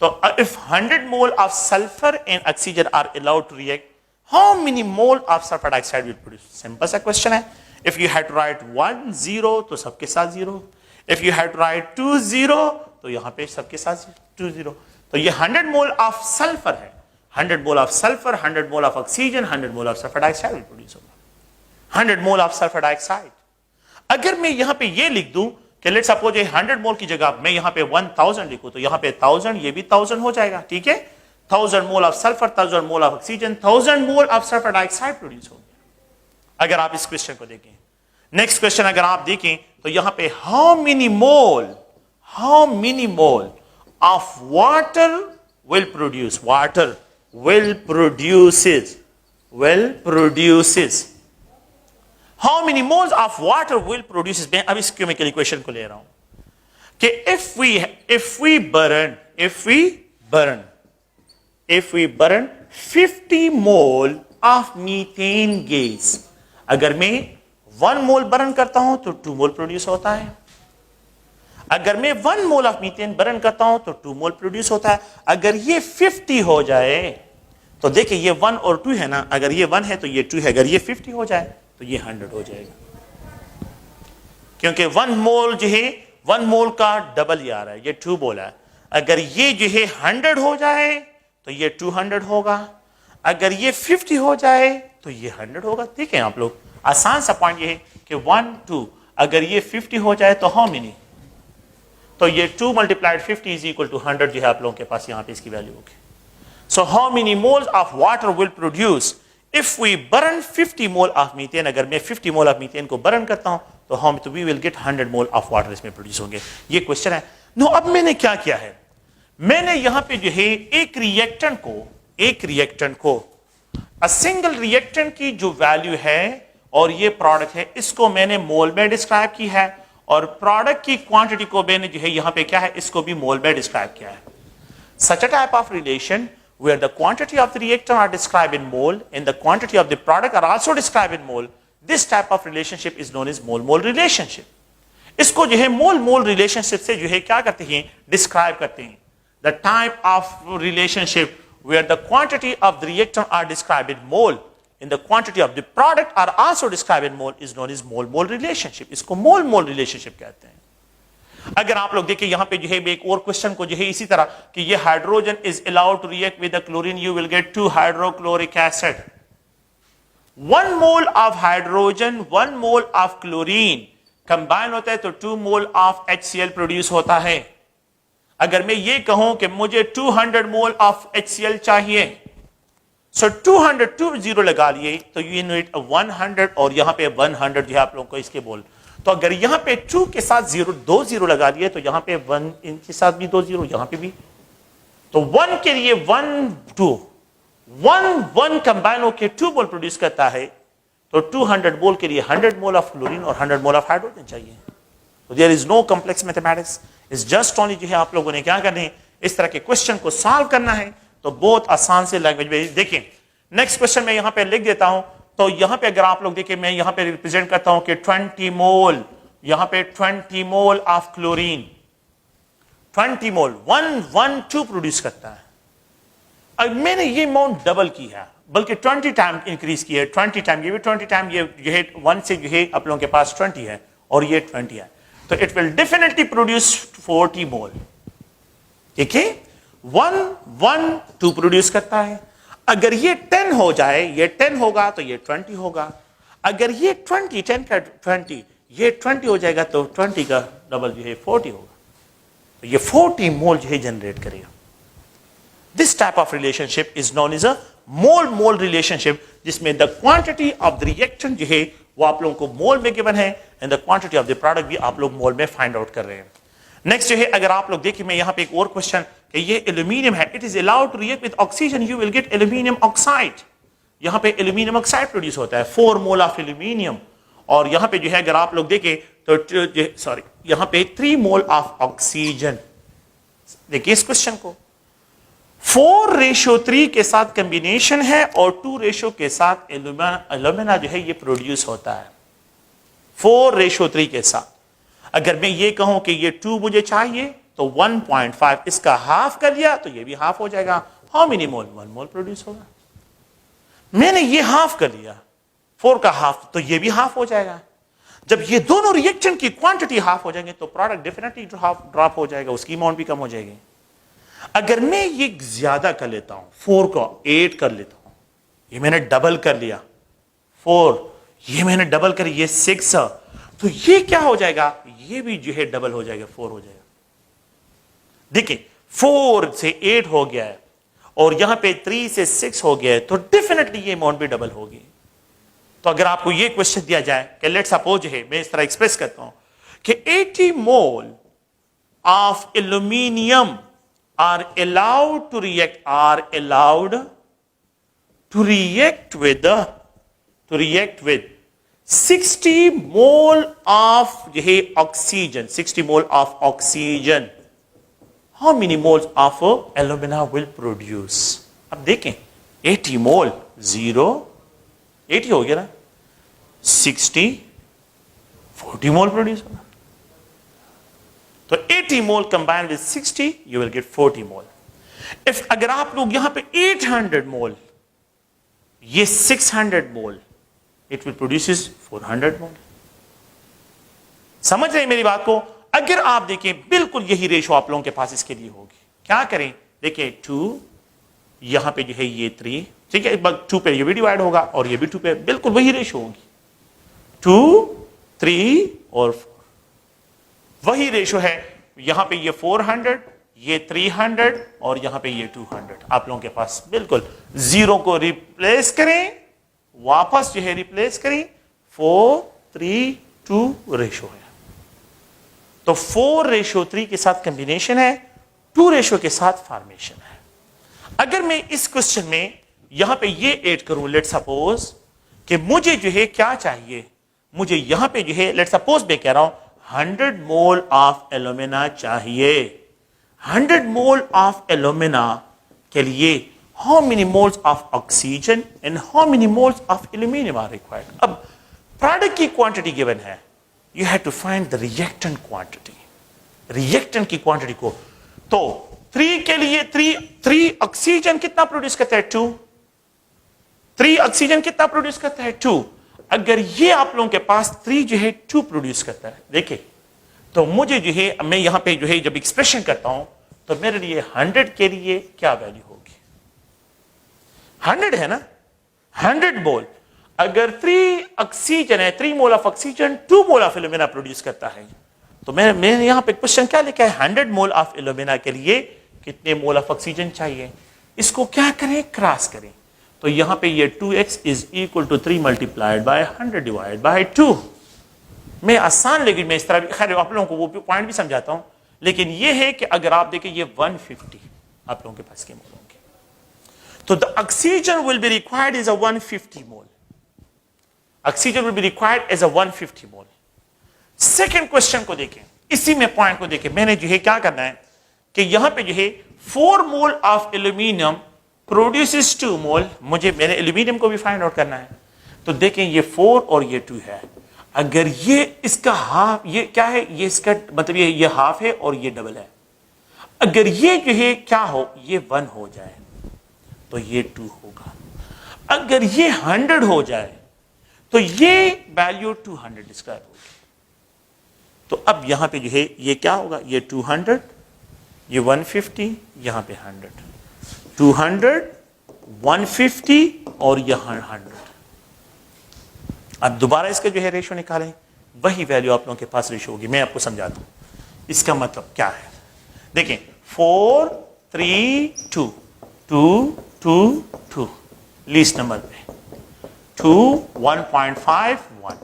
So if 100 mole of sulfur and oxygen are allowed to react, how many mole of sulfur dioxide will produce? Simple सा question है। If you had to write 1 0 तो सबके साथ 0, if you had to write 2 0 तो यहां पे सबके साथ 2 0। तो ये 100 मोल ऑफ सल्फर है, 100 mole of sulphur, 100 mole of oxygen, 100 mole of sulphur dioxide will produce होगा, 100 मोल ऑफ सल्फर डाइऑक्साइड। अगर मैं यहां पे ये लिख दूं कि लेट्स सपोज 100 मोल की जगह मैं यहां पे 1000 लिखूं, तो यहां पे 1000, ये भी 1000 हो जाएगा, ठीक है। 1000 मोल of sulphur, 1000 mole of oxygen, 1000 mole of sulphur dioxide produce हो गया। अगर आप इस क्वेश्चन को देखें, नेक्स्ट क्वेश्चन अगर आप देखें तो यहां पे how many mole of water will produce, water will produces how many moles of water will produces। मैं अब इस केमिकल इक्वेशन को ले रहा हूं कि if we burn 50 mole of methane gas, अगर मैं 1 मोल बर्न करता हूं तो 2 मोल प्रोड्यूस होता है। अगर मैं 1 मोल ऑफ मीथेन बर्न करता हूं तो 2 मोल प्रोड्यूस होता है। अगर ये 50 हो जाए तो देखिए ये 1 और 2 है ना, अगर ये 1 है तो ये 2 है, अगर ये 50 हो जाए तो ये 100 हो जाएगा, क्योंकि 1 मोल जो है 1 मोल का डबल ही आ रहा है, ये 2 मोल है। अगर ये जो है 100 हो जाए तो ये 200 होगा, अगर ये 50 हो जाए तो ये 100 होगा। ठीक है आप लोग, आसान सा पॉइंट ये है कि 1 2, अगर ये 50 हो जाए तो हाउ मेनी, तो ये 2 मल्टीप्लाइड 50 इज इक्वल टू 100 जो है आप लोगों के पास यहां पे इसकी वैल्यू होगी। So how many moles of water will produce if we burn 50 mole of methane. अगर मैं 50 मोल ऑफ मीथेन को बर्न करता हूं तो हम we will get 100 mole of water इसमें प्रोड्यूस होंगे। ये क्वेश्चन है। नो, अब मैंने क्या किया है, मैंने यहां पे जो है एक रिएक्टेंट को अ सिंगल रिएक्टेंट की जो वैल्यू है और ये प्रोडक्ट है, इसको मैंने मोल में डिस्क्राइब की है, और प्रोडक्ट की क्वांटिटी को मैंने जो है यहां पे क्या है, इसको भी मोल में डिस्क्राइब किया है। Such a type of relation where the quantity of the reactant are described in mole and the quantity of the product are also described in mole, this type of relationship is known as mole-mole relationship. इसको जो है मोल-मोल relationship से जो है क्या करते हैं, describe करते हैं। The type of relationship where the quantity of the reactant are described in mole and the quantity of the product are also described in mole is known as mole-mole relationship. इसको मोल-मोल relationship कहते हैं। अगर आप लोग देखिए यहां पे जो है एक और क्वेश्चन को जो है इसी तरह कि ये hydrogen is allowed to react with the chlorine, you will get 2 hydrochloric acid. 1 mole of hydrogen 1 mole of chlorine combine होता है तो 2 मोल ऑफ HCl प्रोड्यूस होता है। अगर मैं ये कहूं कि मुझे 200 मोल ऑफ HCl चाहिए, सो 200 2 0 लगा लिए तो यू नीड 100 और यहां पे 100 जो है आप लोगों को इसके बोल। तो अगर यहां पे 2 के साथ 2 0 लगा दिए तो यहां पे 1 इनके साथ भी 2 0, यहां पे भी, तो 1 के लिए 1 2 1 कंबाइन होकर 2 मोल प्रोड्यूस करता है, तो 200 मोल के लिए 100 मोल ऑफ क्लोरीन और 100 मोल ऑफ हाइड्रोजन चाहिए। तो there is no complex mathematics, is just only जो है आप लोगों ने क्या करना है, इस तरह के क्वेश्चन को सॉल्व करना है, तो बहुत आसान से लैंग्वेज में। देखिए नेक्स्ट क्वेश्चन मैं यहां पे लिख देता हूं, तो यहां पे अगर आप लोग देखिए मैं यहां पे रिप्रेजेंट करता हूं कि 20 मोल, यहां पे 20 मोल ऑफ क्लोरीन, 20 मोल 1 2 प्रोड्यूस करता है। अब मैंने ये अमाउंट डबल की है, बल्कि 20 टाइम इंक्रीज की है, 20 टाइम, ये भी 20 टाइम, ये 1 से जो है आप लोगों के पास 20 है और ये 20 है, तो इट विल डेफिनेटली प्रोड्यूस 40 मोल। ठीक है, 1 1 2 प्रोड्यूस करता है। अगर ये 10 हो जाए, ये 10 होगा तो ये 20 होगा। अगर ये 20 10 का 20 ये 20 हो जाएगा तो 20 का डबल जो है 40 होगा, तो ये 40 मोल जो है जनरेट करेगा। This type of relationship is known as a mole mole relationship, जिसमें the quantity of the reactant जो है वो आप लोगों को मोल में गिवन है and the quantity of the product भी आप लोग मोल में फाइंड आउट कर रहे हैं। नेक्स्ट जो है, अगर आप लोग देखिए, मैं यहां पे एक और क्वेश्चन कि ये एल्यूमिनियम है, it is allowed to react with oxygen, you will get aluminium oxide. यहां पे एल्यूमिनियम ऑक्साइड प्रोड्यूस होता है, 4 मोल ऑफ एल्यूमिनियम। और यहां पे जो है अगर आप लोग देखें तो सॉरी यहां पे 3 मोल ऑफ ऑक्सीजन। देखिए इस क्वेश्चन को, 4:3 के साथ कॉम्बिनेशन है और 2 के साथ एल्यूमिना जो है ये प्रोड्यूस होता है 4:3 के साथ। अगर मैं ये कहूं कि ये 2 मुझे चाहिए तो 1.5 इसका हाफ कर लिया तो ये भी हाफ हो जाएगा। How many mole? 1 mole produce होगा। मैंने ये हाफ कर लिया, 4 का हाफ, तो ये भी हाफ हो जाएगा। जब ये दोनों रिएक्शन की क्वांटिटी हाफ हो जाएंगे तो प्रोडक्ट डेफिनेटली ड्रॉप हो जाएगा, उसकी अमाउंट भी कम हो जाएगी। अगर मैं ये ज्यादा कर लेता हूं, 4 को 8 कर लेता हूं, ये मैंने डबल कर लिया 4, ये मैंने डबल कर, ये 6, तो ये क्या हो जाएगा? ये भी जो है डबल हो जाएगा, 4 हो जाएगा। देखिए 4 से 8 हो गया है और यहां पे 3 से 6 हो गया है, तो डेफिनेटली ये अमाउंट भी डबल होगी। तो अगर आपको ये क्वेश्चन दिया जाए कि लेट्स सपोज है, मैं इस तरह एक्सप्रेस करता हूं कि 80 mole of aluminium are allowed to react with 60 mole of oxygen, 60 mole of oxygen, how many moles of alumina will produce? अब देखें 80 मोल 0 80 हो गया ना, 60 40 मोल प्रोड्यूस होगा। तो 80 mole combined with 60 you will get 40 mole. If अगर आप लोग यहां पे 800 मोल, ये 600 mole, it will produce 400 mole. समझ रहे हैं मेरी बात को? अगर आप देखें बिल्कुल यही रेशो आप लोगों के पास इसके लिए होगी। क्या करें? देखिए 2 यहां पे जो है ये 3, ठीक है, 2 पे ये भी डिवाइड होगा और ये भी 2 पे, बिल्कुल वही रेशो होगी, 2 3 और 4 वही रेशो है। यहां पे ये 400, ये 300 और यहां पे ये 200। आप लोगों के पास बिल्कुल 0 को रिप्लेस करें, वापस जो है रिप्लेस करें, 4 3 2 रेशो है। तो 4:3 के साथ कॉम्बिनेशन है, 2 के साथ फॉर्मेशन है। अगर मैं इस क्वेश्चन में यहां पे ये ऐड करूं, लेट सपोज कि मुझे जो है क्या चाहिए, मुझे यहां पे जो है लेट सपोज मैं कह रहा हूं 100 मोल ऑफ एल्यूमिना चाहिए। 100 मोल ऑफ एल्यूमिना के लिए how many moles of oxygen and how many moles of aluminium are required. अब प्रोडक्ट की क्वांटिटी गिवन है, you have to find the reactant quantity, reactant की क्वांटिटी को। तो 3 के लिए 3 ऑक्सीजन कितना प्रोड्यूस करता है? 2। 3 ऑक्सीजन कितना प्रोड्यूस करता है? 2। अगर ये आप लोगों के पास 3 जो है 2 प्रोड्यूस करता है, देखिए, तो मुझे जो है मैं यहां पे जो है जब एक्सप्रेशन करता हूं तो मेरे लिए 100 के लिए क्या वैल्यू होगी? 100 है ना, 100 मोल। अगर 3 ऑक्सीजन है, 3 मोल of oxygen 2 mole of alumina produce करता है, तो मैंने यहां पे क्वेश्चन क्या लिखा है? 100 मोल ऑफ एल्यूमिना के लिए कितने मोल ऑफ ऑक्सीजन चाहिए? इसको क्या करें? क्रॉस करें। तो यहां पे ये 2x is equal to 3 multiplied by 100 divide by 2। मैं आसान, लेकिन मैं इस तरह खैर आप लोगों को वो पॉइंट भी समझाता हूं, लेकिन ये है कि अगर आप देखें ये 150 आप लोगों के पास के मोल होंगे, तो the oxygen will be required is a 150 mole. Oxygen will be required as a 150 mole. Second question को देखें, इसी में पॉइंट को देखें, मैंने जो है क्या करना है कि यहां पे जो है 4 मोल ऑफ एल्यूमिनियम प्रोड्यूसेस 2 मोल, मैंने एल्यूमिनियम को भी फाइंड आउट करना है। तो देखें ये 4 और ये 2 है, अगर ये इसका हाफ, ये क्या है, ये इसका मतलब ये हाफ है और ये डबल है। अगर ये जो है क्या हो, ये 1 हो जाए तो ये 2 होगा। अगर ये 100 हो जाए तो ये वैल्यू 200 डिस्क्राइब होगी। तो अब यहां पे जो है ये क्या होगा, ये 200, ये 150, यहां पे 100, 200, 150 और यहां 100। अब दोबारा इसके जो है रेशो निकालें, वही वैल्यू आप लोगों के पास रेशो होगी। मैं आपको समझाता हूं इसका मतलब क्या है। देखें 4 3 2 2 2 2 लीस्ट नंबर पे 2 1.5 1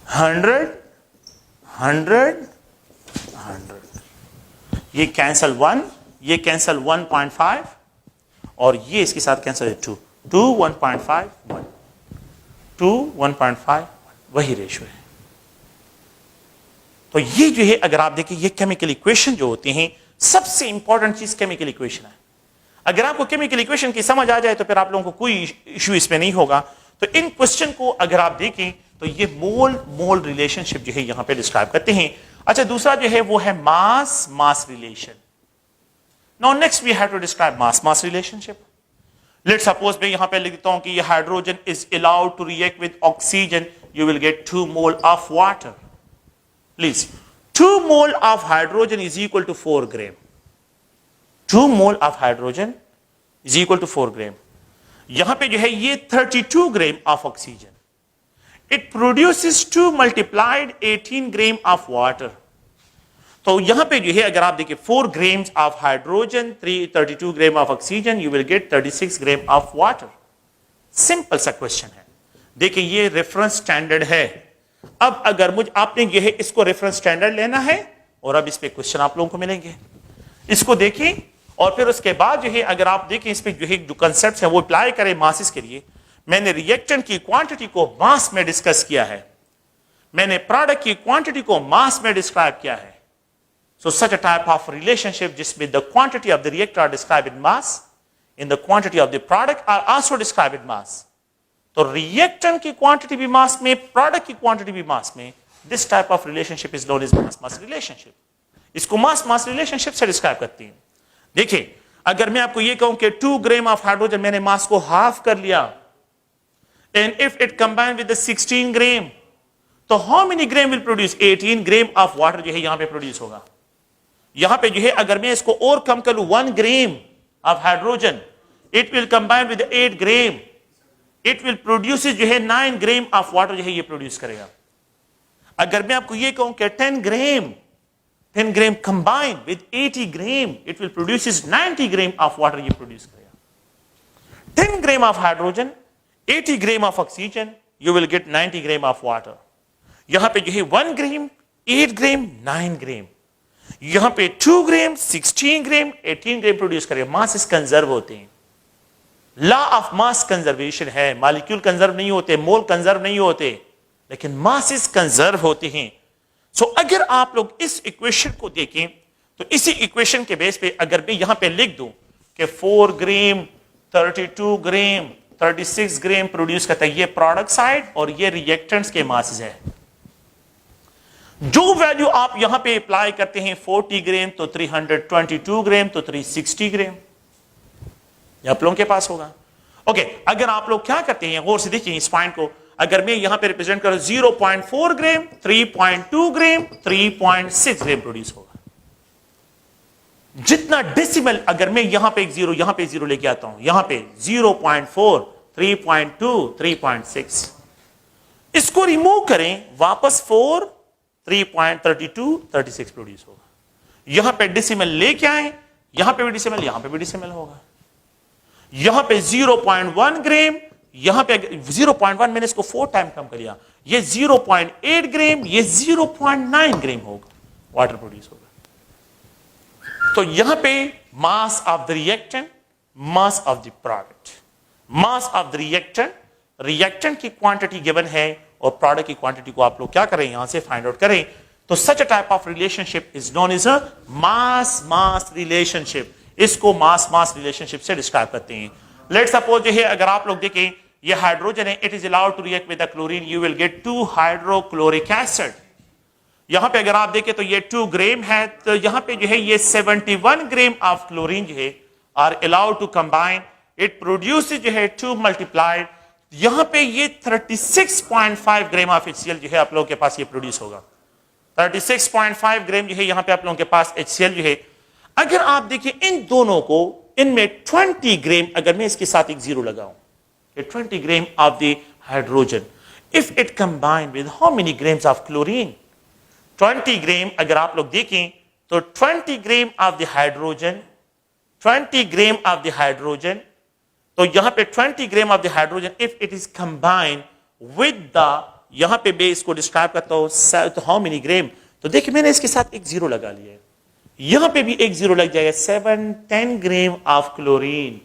100 100 100, ये कैंसल 1, ये कैंसल 1.5 और ये इसके साथ कैंसल है 2 2 1.5 1 2 1.5 वही रेशो है। तो ये जो है अगर आप देखें, ये केमिकल इक्वेशन जो होती हैं, सबसे इंपॉर्टेंट चीज केमिकल इक्वेशन है। अगर आपको केमिकल इक्वेशन की समझ आ जाए तो फिर आप लोगों को कोई इश्यू इसमें नहीं होगा। तो इन क्वेश्चन को अगर आप देखें तो ये मोल मोल रिलेशनशिप जो है यहां पे डिस्क्राइब करते हैं। अच्छा, दूसरा जो है वो है mass mass relation. Now next we have to describe mass mass relationship. Let's suppose मैं यहां पे लिखता हूं कि ये hydrogen is allowed to react with oxygen, you will get 2 mole of water. Please, 2 mole of hydrogen is equal to 4 gram. 2 mole of hydrogen is equal to 4 gram. यहां पे जो है ये 32 gram of oxygen, it produces 2 multiplied 18 gram of water. तो यहां पे जो है अगर आप देखिए 4 grams of hydrogen, 32 gram of oxygen, you will gate 36 gram of water. Simple सा क्वेश्चन है। देखिए ये रेफरेंस स्टैंडर्ड है। अब अगर मुझे आपने ये है इसको रेफरेंस स्टैंडर्ड लेना है और अब इस पे क्वेश्चन आप लोगों को मिलेंगे। इसको देखें और फिर उसके बाद जो है अगर आप देखें इस पे जो है जो कंसेप्ट है वो अप्लाई करें मासेस के लिए। मैंने रिएक्टेंट की क्वांटिटी को मास में डिस्कस किया है, मैंने प्रोडक्ट की क्वांटिटी को मास में डिस्क्राइब किया है। So such a type of relationship जिसमें the quantity of the reactor are described in mass, in the quantity of the product are also described in mass. तो reactant की quantity भी mass में, product की quantity भी mass में, this type of relationship is known as mass mass relationship. इसको mass mass relationship से describe करती हैं। देखिए अगर मैं आपको ये कहूं कि 2 ग्राम ऑफ हाइड्रोजन मैंने मास को हाफ कर लिया, and if it combined with the 16 gram, तो how many gram will produce? 18 gram of water जो है यहां पे प्रोड्यूस होगा। यहां पे जो है अगर मैं इसको और कम कर लूं 1 ग्राम of hydrogen, it will combine with 8 gram, it will produce जो है 9 ग्राम ऑफ वाटर जो है ये प्रोड्यूस करेगा। अगर मैं आपको ये कहूं कि 10 gram combine with 80 gram, it will produce 90 gram of water ये प्रोड्यूस करेगा। 10 gram of hydrogen, 80 gram of oxygen, you will get 90 gram of water. यहां पे जो है 1 ग्राम, 8 ग्राम, 9 ग्राम, यहां पे 2 ग्राम, 16 ग्राम, 18 ग्राम प्रोड्यूस करेगा। मासेस कंजर्व होते हैं, लॉ ऑफ मास कंजर्वेशन है। मॉलिक्यूल कंजर्व नहीं होते, मोल कंजर्व नहीं होते, लेकिन मासेस कंजर्व होते हैं। सो अगर आप लोग इस इक्वेशन को देखें तो इसी इक्वेशन के बेस पे अगर मैं यहां पे लिख दूं कि 4 ग्राम, 32 ग्राम, 36 ग्राम प्रोड्यूस करता है, ये प्रोडक्ट साइड और ये रिएक्टेंट्स के मासेस है। जो वैल्यू आप यहां पे अप्लाई करते हैं 40 ग्राम तो 322 ग्राम तो 360 ग्राम, ये आप लोगों के पास होगा। ओके, अगर आप लोग क्या करते हैं गौर से देखिए इस पॉइंट को, अगर मैं यहां पे रिप्रेजेंट करूं 0.4 ग्राम, 3.2 ग्राम, 3.6 ग्राम प्रोड्यूस होगा। जितना डेसिमल अगर मैं यहां पे एक जीरो यहां पे जीरो लेके आता हूं, यहां पे 0.4, 3.2, 3.6, इसको रिमूव करें वापस 4, 3.32, 36 प्रोड्यूस होगा। यहां पे डेसिमल लेके आए, यहां पे भी डेसिमल, यहां पे भी डेसिमल होगा। यहां पे 0.1 ग्राम, यहां पे 0.1 मैंने इसको 4 टाइम कम कर लिया, ये 0.8 ग्राम, ये 0.9 ग्राम होगा, वाटर प्रोड्यूस होगा। तो यहां पे mass of the reactant, mass of the product, mass of the reactant, reactant की क्वांटिटी गिवन है और प्रोडक्ट की क्वांटिटी को आप लोग क्या करें यहां से फाइंड आउट करें। तो such a type of relationship is known as a mass mass relationship. इसको मास मास रिलेशनशिप से डिस्क्राइब करते हैं। लेट्स सपोज है अगर आप लोग देखें ये हाइड्रोजन है, it is allowed to react with the chlorine, you will get 2 hydrochloric acid. यहां पे अगर आप देखें तो ये 2 ग्राम है, तो यहां पे जो है ये 71 ग्राम ऑफ क्लोरीन जो है are allowed to combine, it produce जो है 2 मल्टीप्लाइड, यहां पे ये 36.5 ग्राम ऑफ HCl जो है आप लोगों के पास ये प्रोड्यूस होगा। 36.5 ग्राम जो है यहां पे आप लोगों के पास HCl जो है। अगर आप देखिए इन दोनों को, इनमें 20 ग्राम, अगर मैं इसके साथ एक जीरो लगाऊं, 20 gram of the hydrogen, if it combine with how many grams of chlorine? 20 ग्राम अगर आप लोग देखें तो 20 gram of the hydrogen, 20 gram of the hydrogen, तो यहां पे 20 gram of the hydrogen if it is combined with the, यहां पे मैं इसको डिस्क्राइब करता हूं तो हाउ मेनी ग्राम, तो देखिए मैंने इसके साथ एक जीरो लगा लिया है, यहां पे भी एक जीरो लग जाएगा, 710 gram of chlorine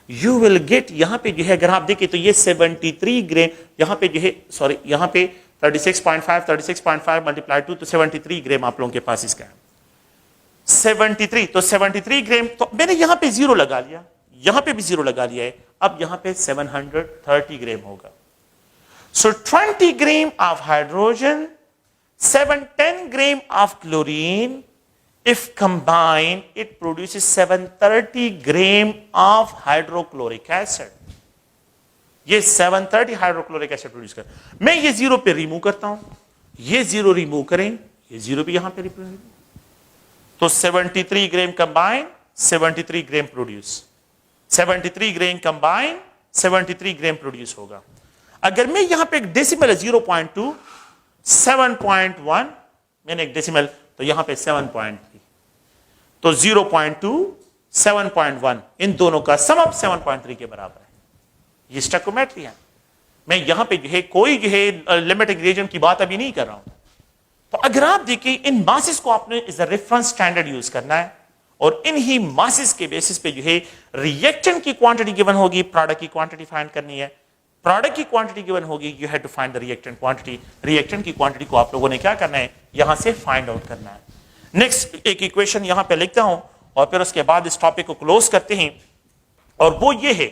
you will gate. यहां पे जो है अगर आप देखिए तो ये 73 ग्राम, यहां पे जो है सॉरी यहां पे 36.5 मल्टीप्लाई 2 तो 73 ग्राम आप लोगों के पास इसका है, 73, तो 73 ग्राम, तो मैंने यहां पे जीरो लगा लिया, यहां पे भी जीरो लगा लिया है, अब यहां पे 730 ग्राम होगा। सो 20 ग्राम of hydrogen, 710 gram of chlorine, if combined it produces 730 gram of hydrochloric acid। ये 730 हाइड्रोक्लोरिक एसिड प्रोड्यूस कर, मैं ये जीरो पे रिमूव करता हूं, ये जीरो रिमूव करें, ये जीरो भी यहां पे रिमूव, तो 73 ग्राम कंबाइन, 73 ग्राम प्रोड्यूस, 73 ग्राम कंबाइन, 73 ग्राम प्रोड्यूस होगा। अगर मैं यहां पे एक डेसिमल है 0.2, 7.1, मैंने एक डेसिमल तो यहां पे 7.3, तो 0.2, 7.1, इन दोनों का सम अप 7.3 के बराबर है। ये स्टोइकोमेट्री है। मैं यहां पे जो है कोई जो है लिमिटिंग रिएजेंट की बात अभी नहीं कर रहा हूं। तो अगर आप देखिए इन मासेस को आपने as a reference standard use करना है और इन ही मासेस के बेसिस पे जो है रिएक्टेंट की क्वांटिटी गिवन होगी, प्रोडक्ट की क्वांटिटी फाइंड करनी है, प्रोडक्ट की क्वांटिटी गिवन होगी, you have to find the reactant quantity, reactant की क्वांटिटी को आप लोगों ने क्या करना है, यहां से फाइंड आउट करना है। नेक्स्ट एक इक्वेशन यहां पे लिखता हूं और फिर उसके बाद इस टॉपिक को क्लोज करते हैं, और वो ये है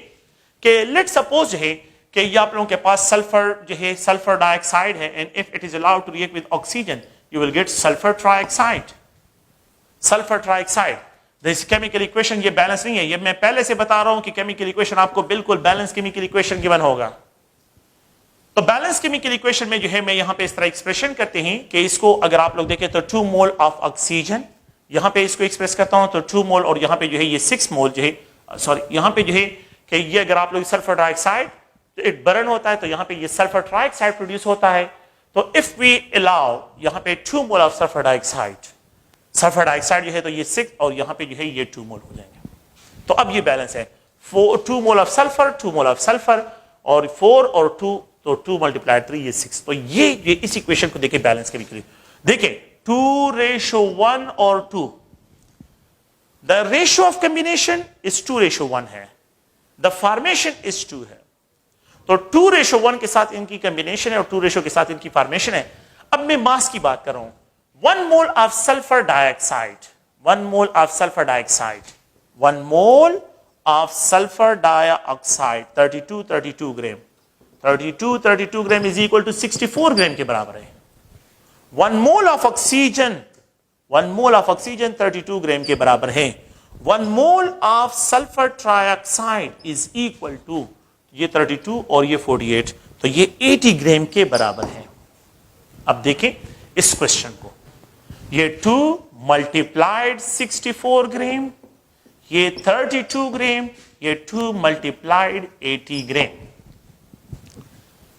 कि लेट सपोज जो है कि ये आप लोगों के पास सल्फर जो है, सल्फर डाइऑक्साइड है, and if it is allowed to react with oxygen you will get sulphur trioxide, sulphur trioxide. This chemical equation ये बैलेंस नहीं है, ये मैं पहले से बता रहा हूं कि केमिकल इक्वेशन आपको बिल्कुल बैलेंस केमिकल इक्वेशन गिवन होगा। तो बैलेंस केमिकल इक्वेशन में जो है मैं यहां पे इस तरह एक्सप्रेशन करते हैं कि इसको अगर आप लोग देखें तो 2 मोल ऑफ ऑक्सीजन, यहां पे इसको एक्सप्रेस करता हूं तो 2 मोल, और यहां पे जो है ये 6 मोल जो है, सॉरी यहां पे जो है कि ये अगर आप लोग सल्फर डाइऑक्साइड तो इट बर्न होता है, तो यहां पे ये सल्फर ट्राइऑक्साइड प्रोड्यूस होता है। तो इफ वी अलाउ यहां पे 2 mole of sulphur dioxide, sulphur dioxide जो है तो ये 6 और यहां पे जो है ये 2 मोल हो जाएंगे। तो अब ये बैलेंस है 2 mole of sulphur, 2 mole of sulphur, और 4 और 2, तो 2 मल्टीप्लाइड 3 ये 6। तो ये इस इक्वेशन को देखिए बैलेंस के भी देखिए 2:1 और 2, the ratio of combination is 2:1 है, द फॉर्मेशन इज 2 है। तो 2:1 के साथ इनकी कॉम्बिनेशन है और 2 के साथ इनकी फॉर्मेशन है। अब मैं मास की बात कर रहा हूं, 1 mole of sulphur dioxide, 1 mole of sulphur dioxide, 1 mole of sulphur dioxide 32 gram, 32 gram is equal to 64 gram के बराबर है। 1 mole of oxygen, 1 mole of oxygen 32 gram के बराबर है। 1 mole of sulphur trioxide is equal to ये 32 और ये 48, तो ये 80 ग्राम के बराबर है। अब देखें इस क्वेश्चन को, ये 2 मल्टीप्लाइड 64 ग्राम, ये 32 ग्राम, ये 2 मल्टीप्लाइड 80 ग्राम।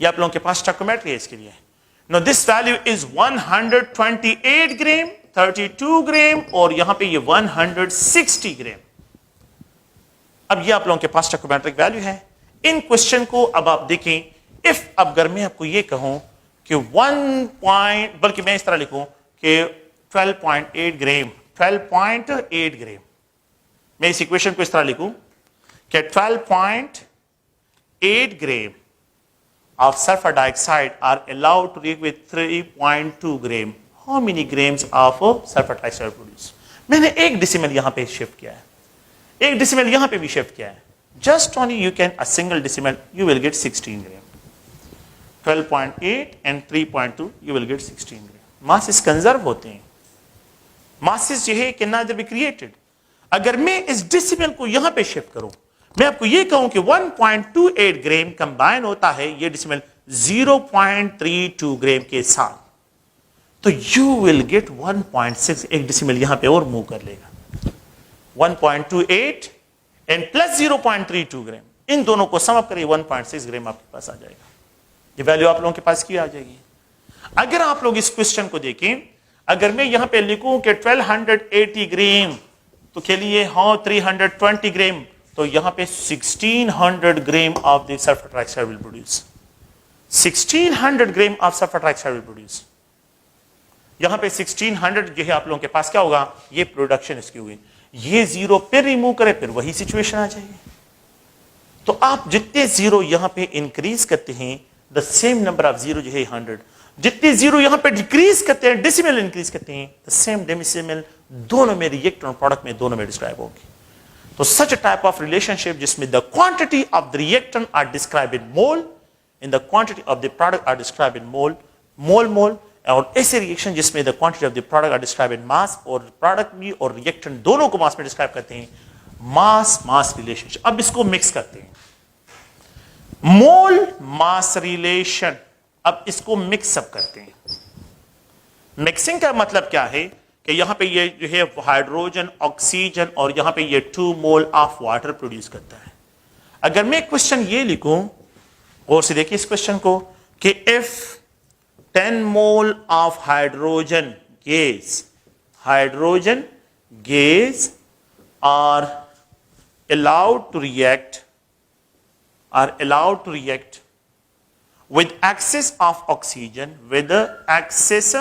ये आप लोगों के पास स्टोइकोमेट्री है इसके लिए। नो दिस वैल्यू इज 128 ग्राम, 32 ग्राम, और यहां पे ये 160 ग्राम। अब ये आप लोगों के पास स्टोइकोमेट्रिक वैल्यू है। इन क्वेश्चन को अब आप देखें, इफ अब अगर मैं आपको ये कहूं कि 1 पॉइंट, बल्कि मैं इस तरह लिखूं कि 12.8 ग्राम, 12.8 ग्राम, मैं इस इक्वेशन को इस तरह लिखूं कि 12.8 ग्राम of sulfur dioxide are allowed to react with 3.2 gram. How many grams of sulfur dioxide produce? मैंने एक डेसिमल यहां पे शिफ्ट किया है, एक डेसिमल यहां पे भी शिफ्ट किया है। Just only you can a single decimal you will get 16 gram. 12.8 and 3.2 you will get 16 gram. Masses conserve होते हैं, masses जो है कैन नॉट बी क्रिएटेड। अगर मैं इस डेसिमल को यहां पे शिफ्ट करूं, मैं आपको ये कहूं कि 1.28 ग्राम कंबाइन होता है ये डेसिमल 0.32 ग्राम के साथ, तो यू विल गेट 1.6, एक डेसिमल यहां पे और मूव कर लेगा, 1.28 एंड प्लस 0.32 ग्राम, इन दोनों को सम अप करिए 1.6 ग्राम आपके पास आ जाएगा। ये वैल्यू आप लोगों के पास की आ जाएगी। अगर आप लोग इस क्वेश्चन को देखें, अगर मैं यहां पे लिखूं कि 1280 ग्राम, तो के लिए हाँ 320 ग्राम, तो यहां पे 1600 gram of the sulphur trioxide will produce, 1600 gram of sulphur trioxide will produce. यहां पे 1600 जो है आप लोगों के पास क्या होगा, ये प्रोडक्शन इसकी हुई। ये जीरो फिर रिमूव करें, फिर वही सिचुएशन आ जाएगी। तो आप जितने जीरो यहां पे इंक्रीज करते हैं, the same number of zero जो है 100, जितने जीरो यहां पे डिक्रीज करते हैं, डेसिमल इंक्रीज करते हैं, द सेम डेसिमल दोनों में रिएक्ट और प्रोडक्ट में दोनों में डिस्क्राइब होगी। तो such a type of relationship जिसमें the quantity of the reactant are describe in mole and the quantity of the product are describe in mole, mole, और ऐसे रिएक्शन जिसमें the quantity of the product are describe in mass, और product भी और reactant दोनों को मास में describe करते हैं, मास रिलेशनशिप। अब इसको मिक्स करते हैं, मोल मास रिलेशन, अब इसको मिक्सअप करते हैं। मिक्सिंग का मतलब क्या है कि यहां पे ये जो है हाइड्रोजन, ऑक्सीजन, और यहां पे ये 2 मोल ऑफ वाटर प्रोड्यूस करता है। अगर मैं क्वेश्चन ये लिखूं, गौर से देखिए इस क्वेश्चन को, कि if 10 mole of hydrogen gas are allowed to react with excess of oxygen, with the excess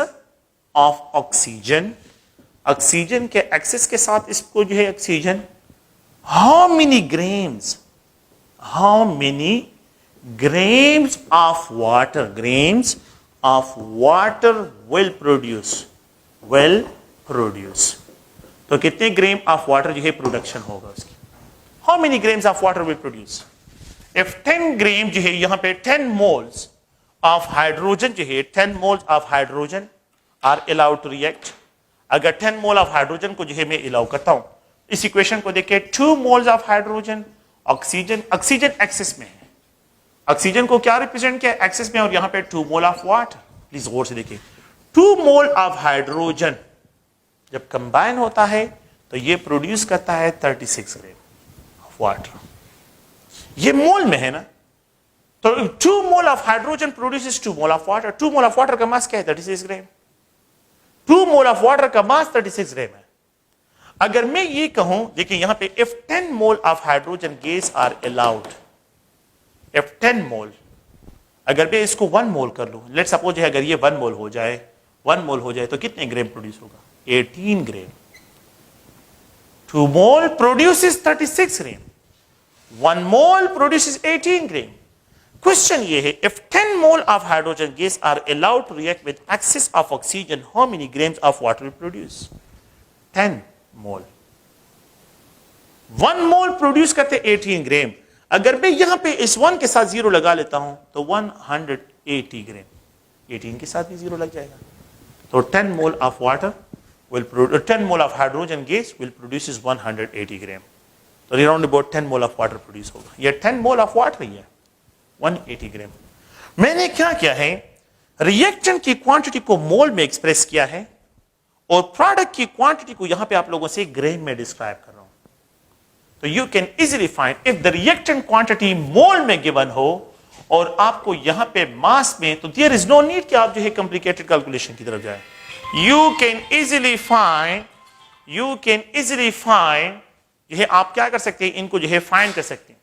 of oxygen, oxygen के एक्सेस के साथ इसको जो है oxygen, how many grams of water will produce, तो कितने ग्राम ऑफ वाटर जो है प्रोडक्शन होगा उसकी, how many grams of water will produce? If 10 ग्राम जो है यहां पे 10 moles of hydrogen जो है 10 moles of hydrogen are allowed to react, अगर 10 मोल ऑफ हाइड्रोजन को जो है मैं अलाउ करता हूं, इस इक्वेशन को देखिए 2 moles of hydrogen, oxygen excess में है, ऑक्सीजन को क्या रिप्रेजेंट किया, एक्सेस में, और यहां पे 2 मोल ऑफ वाटर। प्लीज गौर से देखिए, 2 मोल ऑफ हाइड्रोजन जब कंबाइन होता है तो ये प्रोड्यूस करता है 36 ग्राम ऑफ वाटर, ये मोल में है ना, तो 2 mole of hydrogen produces 2 mole of water. 2 mole of water का मास क्या है, 36 ग्राम। 2 मोल ऑफ वाटर का मास 36 ग्राम है। अगर मैं ये कहूं, देखिए यहां पे if 10 mole of hydrogen gas are allowed, if 10 mole, अगर मैं इसको 1 मोल कर लूं, लेट सपोज है अगर ये 1 मोल हो जाए, 1 मोल हो जाए तो कितने ग्राम प्रोड्यूस होगा, 18 ग्राम। 2 मोल प्रोड्यूसेस 36 ग्राम, 1 मोल प्रोड्यूसेस 18 ग्राम। क्वेश्चन ये है, if 10 mole of hydrogen gas are allowed to react with excess of oxygen, how many grams of water will produce? 10 mole. 1 mole produce करते 18 ग्राम। अगर मैं यहां पे इस 1 के साथ 0 लगा लेता हूं तो 180 ग्राम, 18 के साथ भी 0 लग जाएगा, तो 10 mole of water will produce, 10 mole of hydrogen gas will produce 180 ग्राम, तो around about 10 mole of water produce होगा। ये 10 mole of water ही है, 180 ग्राम। मैंने क्या किया है, रिएक्टेंट की क्वांटिटी को मोल में एक्सप्रेस किया है और प्रोडक्ट की क्वांटिटी को यहां पे आप लोगों से ग्राम में डिस्क्राइब कर रहा हूं। तो you can easily find if the reactant quantity mole में गिवन हो और आपको यहां पे मास में, तो देयर इज नो नीड कि आप जो है कॉम्प्लिकेटेड कैलकुलेशन की तरफ जाए। यू कैन इजीली फाइंड, जो है आप क्या कर सकते हैं, इनको जो है फाइंड कर सकते हैं।